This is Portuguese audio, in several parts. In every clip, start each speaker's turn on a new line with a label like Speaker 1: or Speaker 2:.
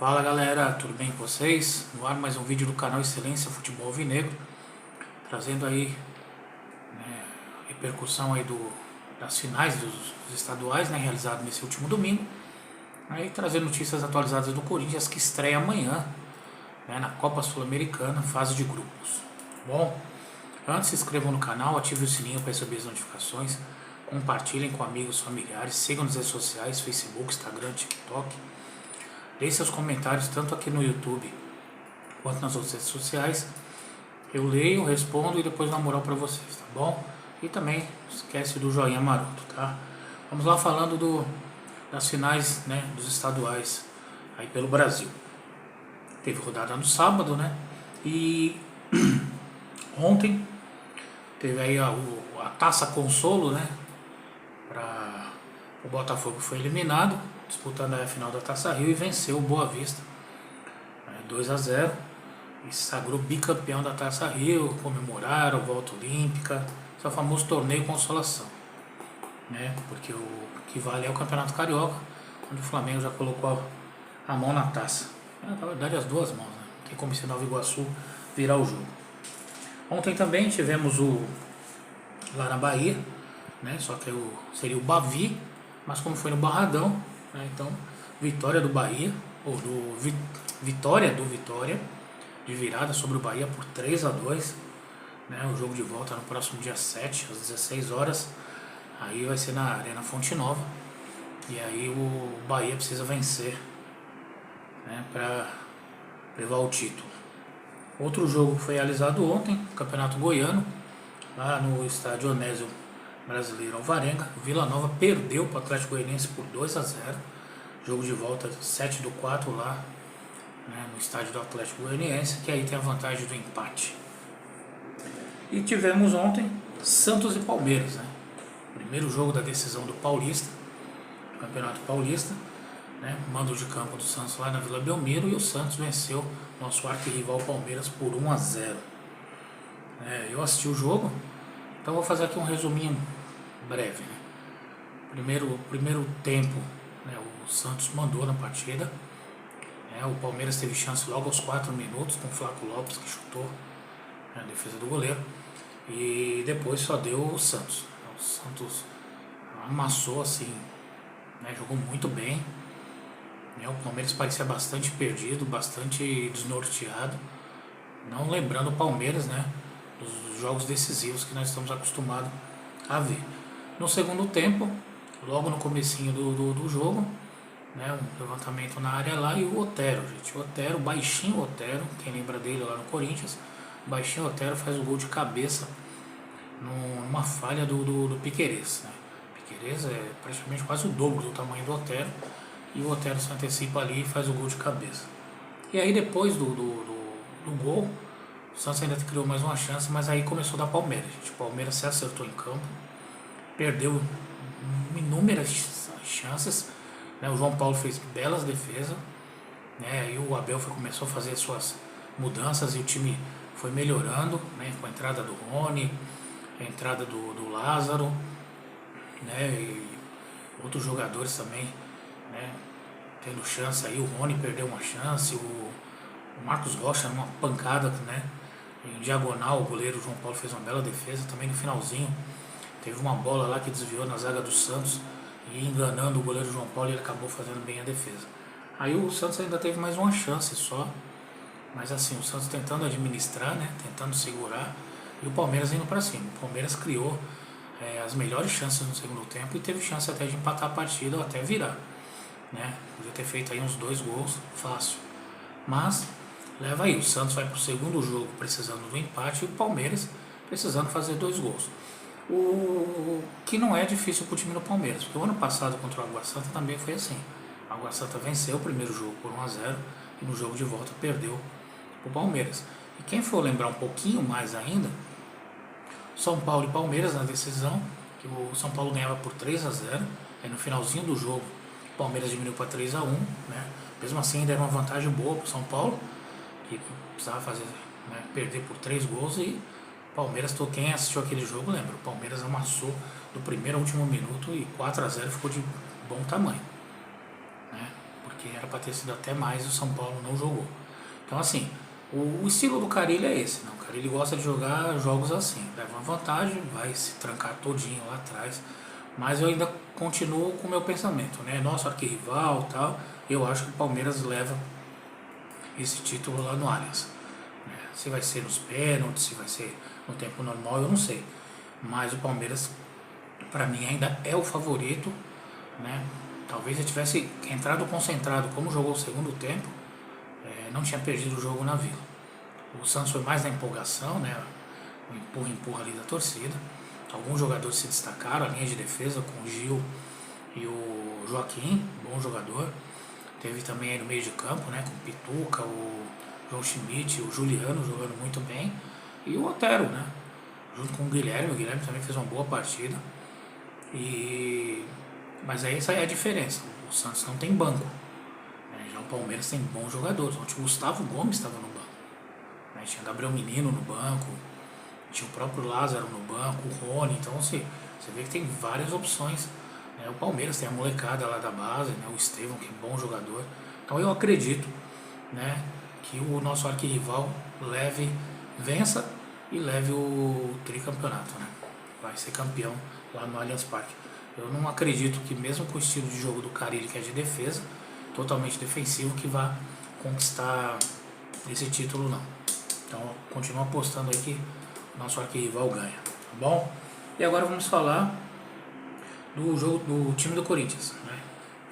Speaker 1: Fala galera, tudo bem com vocês? No ar mais um vídeo do canal Excelência Futebol Alvinegro, trazendo aí repercussão aí das finais dos estaduais, realizado nesse último domingo. Aí trazendo notícias atualizadas do Corinthians que estreia amanhã na Copa Sul-Americana, fase de grupos. Bom, antes se inscrevam no canal, ativem o sininho para receber as notificações, compartilhem com amigos, familiares, sigam nas redes sociais, Facebook, Instagram, TikTok. Deixe seus comentários tanto aqui no YouTube quanto nas outras redes sociais. Eu leio, respondo e depois dou uma moral para vocês, tá bom? E também não esquece do joinha maroto, tá? Vamos lá falando das finais dos estaduais aí pelo Brasil. Teve rodada no sábado, E ontem teve aí a Taça Consolo, para o Botafogo, que foi eliminado, disputando a final da Taça Rio, e venceu o Boa Vista 2-0 e se sagrou bicampeão da Taça Rio. Comemoraram a volta olímpica, esse é o famoso torneio consolação, porque o que vale é o Campeonato Carioca, onde o Flamengo já colocou a mão na taça, na verdade as duas mãos, tem como se Nova Iguaçu virar o jogo. Ontem também tivemos lá na Bahia, só que seria o Bavi, mas como foi no Barradão, então vitória do Bahia, vitória do Vitória, de virada sobre o Bahia por 3-2, o jogo de volta no próximo dia 7, às 16 horas, aí vai ser na Arena Fonte Nova, e aí o Bahia precisa vencer, para levar o título. Outro jogo que foi realizado ontem, Campeonato Goiano, lá no estádio Onésio Brasileiro Alvarenga, Vila Nova perdeu para o Atlético Goianiense por 2-0, jogo de volta 7/4 lá, no estádio do Atlético Goianiense, que aí tem a vantagem do empate. E tivemos ontem Santos e Palmeiras, primeiro jogo da decisão do Paulista, do Campeonato Paulista, mando de campo do Santos lá na Vila Belmiro, e o Santos venceu nosso arquirrival Palmeiras por 1-0. Eu assisti o jogo, então vou fazer aqui um resuminho breve. Primeiro tempo, o Santos mandou na partida, o Palmeiras teve chance logo aos 4 minutos com o Flaco Lopes, que chutou na defesa do goleiro, e depois só deu o Santos. O Santos amassou assim, jogou muito bem. O Palmeiras parecia bastante perdido, bastante desnorteado, não lembrando o Palmeiras, dos jogos decisivos que nós estamos acostumados a ver. No segundo tempo, logo no comecinho do jogo, um levantamento na área lá, e o Otero, o baixinho Otero, quem lembra dele lá no Corinthians, o baixinho Otero faz o gol de cabeça numa falha do Piquerez. Piquerez é praticamente quase o dobro do tamanho do Otero, e o Otero se antecipa ali e faz o gol de cabeça. E aí depois do gol, o Santos ainda criou mais uma chance, mas aí começou da Palmeiras. O Palmeiras se acertou em campo, perdeu inúmeras chances, o João Paulo fez belas defesas, e o Abel começou a fazer suas mudanças, e o time foi melhorando, com a entrada do Rony, a entrada do Lázaro, e outros jogadores também, tendo chance. Aí o Rony perdeu uma chance, o Marcos Rocha numa pancada, em diagonal, o goleiro João Paulo fez uma bela defesa. Também no finalzinho teve uma bola lá que desviou na zaga do Santos, e enganando o goleiro João Paulo, ele acabou fazendo bem a defesa. Aí o Santos ainda teve mais uma chance só, mas assim, o Santos tentando administrar, tentando segurar, e o Palmeiras indo para cima. O Palmeiras criou as melhores chances no segundo tempo, e teve chance até de empatar a partida ou até virar, podia ter feito aí uns 2 gols fácil, mas leva aí, o Santos vai para o segundo jogo precisando do empate, e o Palmeiras precisando fazer 2 gols. O que não é difícil para o time do Palmeiras, porque o ano passado contra o Água Santa também foi assim. A Água Santa venceu o primeiro jogo por 1-0, e no jogo de volta perdeu para o Palmeiras. E quem for lembrar um pouquinho mais ainda, São Paulo e Palmeiras na decisão, que o São Paulo ganhava por 3-0, aí no finalzinho do jogo o Palmeiras diminuiu para 3-1, mesmo assim deram uma vantagem boa para o São Paulo, que precisava fazer, perder por 3 gols, e o Palmeiras, quem assistiu aquele jogo lembra, o Palmeiras amassou do primeiro ao último minuto, e 4-0 ficou de bom tamanho, que era para ter sido até mais, o São Paulo não jogou. Então assim, o estilo do Carille é esse, né? O Carille gosta de jogar jogos assim, leva uma vantagem, vai se trancar todinho lá atrás, mas eu ainda continuo com o meu pensamento, né? Nosso arquirrival e tal, eu acho que o Palmeiras leva esse título lá no Allianz. Se vai ser nos pênaltis, se vai ser no tempo normal, eu não sei. Mas o Palmeiras, para mim, ainda é o favorito, né? Talvez ele tivesse entrado concentrado, como jogou o segundo tempo, não tinha perdido o jogo na Vila. O Santos foi mais na empolgação, né? O empurra ali da torcida. Alguns jogadores se destacaram, a linha de defesa com o Gil e o Joaquim, bom jogador. Teve também aí no meio de campo, né? Com o Pituca, o João Schmidt, o Juliano jogando muito bem. E o Otero, né? Junto com o Guilherme também fez uma boa partida. Mas aí essa é a diferença. O Santos não tem banco. Já o Palmeiras tem bons jogadores. Ontem o Gustavo Gomes estava no banco. Tinha Gabriel Menino no banco. Tinha o próprio Lázaro no banco, o Rony. Então você vê que tem várias opções. O Palmeiras tem a molecada lá da base, né? O Estevão, que é bom jogador. Então eu acredito, né, que o nosso arquirrival vença e leve o tricampeonato, né? Vai ser campeão lá no Allianz Parque. Eu não acredito que mesmo com o estilo de jogo do Carille, que é de defesa, totalmente defensivo, que vá conquistar esse título não. Então eu continuo apostando aí que o nosso arquirrival ganha, tá bom? E agora vamos falar do jogo do time do Corinthians, né?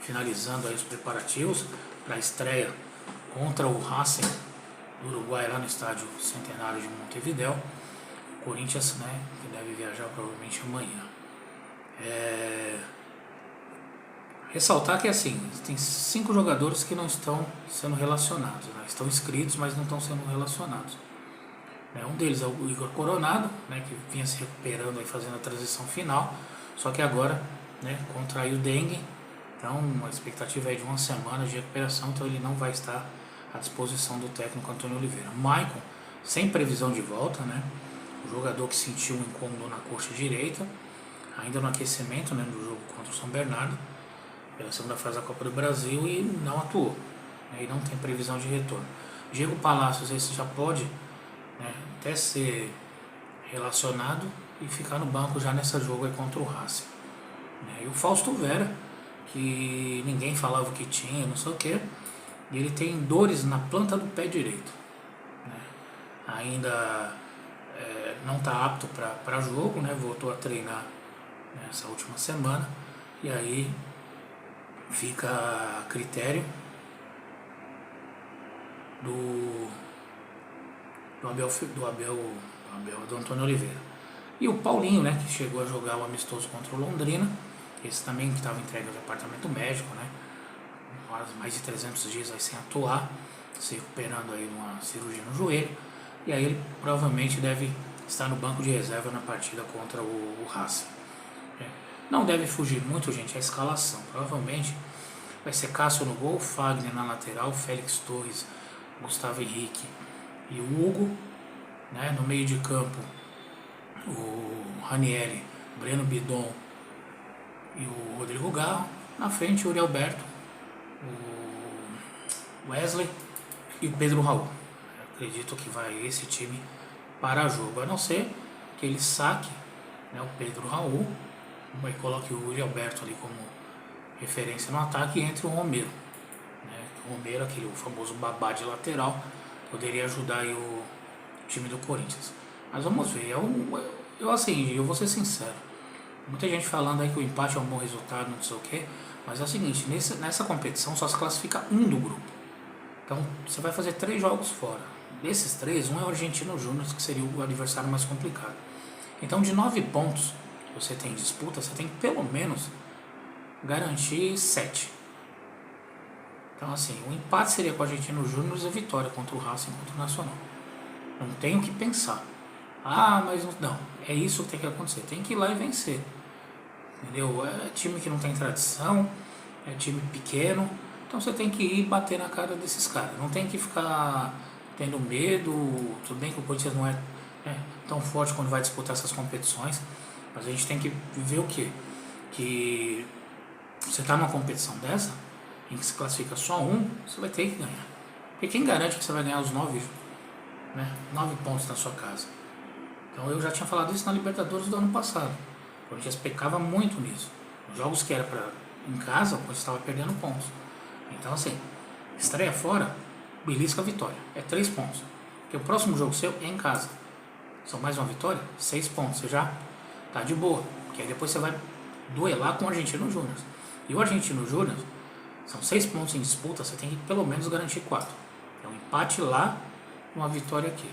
Speaker 1: Finalizando aí os preparativos para a estreia contra o Racing do Uruguai lá no estádio Centenário de Montevidéu. O Corinthians, né, que deve viajar provavelmente amanhã. Ressaltar que assim, tem 5 jogadores que não estão sendo relacionados, né? Estão inscritos, mas não estão sendo relacionados. Um deles é o Igor Coronado, né, que vinha se recuperando aí, fazendo a transição final, só que agora, né, contraiu dengue. Então a expectativa é de uma semana de recuperação, então ele não vai estar à disposição do técnico Antônio Oliveira. Maicon, sem previsão de volta, né? O jogador que sentiu um incômodo na coxa direita, ainda no aquecimento, né, do jogo contra o São Bernardo, pela segunda fase da Copa do Brasil, e não atuou, né, e não tem previsão de retorno. Diego Palacios, esse já pode, né, até ser relacionado e ficar no banco já nesse jogo aí contra o Racing. E o Fausto Vera, que ninguém falava que tinha, não sei o que, e ele tem dores na planta do pé direito, né? Ainda não está apto para jogo, né? Voltou a treinar nessa última semana, e aí fica a critério do Antônio Oliveira. E o Paulinho, né, que chegou a jogar o amistoso contra o Londrina, esse também que estava entregue ao departamento médico, né, mais de 300 dias aí sem atuar, se recuperando aí de uma cirurgia no joelho, e aí ele provavelmente deve estar no banco de reserva na partida contra o Racing. Não deve fugir muito, gente, a escalação. Provavelmente vai ser Cássio no gol, Fagner na lateral, Félix Torres, Gustavo Henrique e o Hugo, né? No meio de campo, o Ranieri, Breno Bidon e o Rodrigo Garro. Na frente, o Uri Alberto, o Wesley e o Pedro Raul. Eu acredito que vai esse time para jogo, a não ser que ele saque, né, o Pedro Raul, e coloque o Uri Alberto ali como referência no ataque, e entre o Romero, né? O Romero, o famoso babá de lateral, poderia ajudar aí o time do Corinthians. Mas vamos ver. Eu vou ser sincero, muita gente falando aí que o empate é um bom resultado, não sei o que, mas é o seguinte, nessa competição só se classifica um do grupo. Então você vai fazer 3 jogos fora. Desses 3, um é o Argentino Júnior, que seria o adversário mais complicado. Então de 9 pontos você tem disputa, você tem que pelo menos garantir 7. Então assim, o empate seria com o Argentino Júnior e a vitória contra o Racing, contra o Nacional. Não tem o que pensar. Mas não, é isso que tem que acontecer. Tem que ir lá e vencer. Entendeu? É time que não tem tradição, é time pequeno, então você tem que ir bater na cara desses caras. Não tem que ficar tendo medo. Tudo bem que o Corinthians não é tão forte quando vai disputar essas competições, mas a gente tem que ver o quê? Que você está numa competição dessa, em que se classifica só um, você vai ter que ganhar. Porque quem garante que você vai ganhar os 9, né, 9 pontos na sua casa? Então eu já tinha falado isso na Libertadores do ano passado. O Corinthians pecava muito nisso. Os jogos que era em casa, o Corinthians estava perdendo pontos. Então assim, estreia fora, belisca a vitória. É 3 pontos. Porque o próximo jogo seu é em casa. São mais uma vitória, 6 pontos. Você já tá de boa. Porque aí depois você vai duelar com o Argentino Júnior. E o Argentino Júnior, são 6 pontos em disputa, você tem que pelo menos garantir 4. É um empate lá, uma vitória aqui.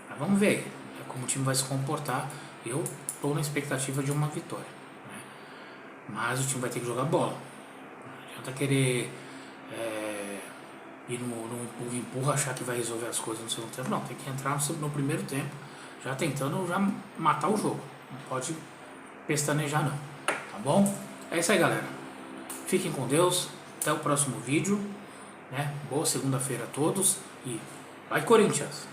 Speaker 1: Mas vamos ver como o time vai se comportar. Eu estou na expectativa de uma vitória, né? Mas o time vai ter que jogar bola. Não adianta querer ir no empurra, achar que vai resolver as coisas no segundo tempo. Não, tem que entrar no primeiro tempo, já tentando já matar o jogo. Não pode pestanejar não, tá bom? É isso aí, galera. Fiquem com Deus, até o próximo vídeo, né? Boa segunda-feira a todos e vai Corinthians!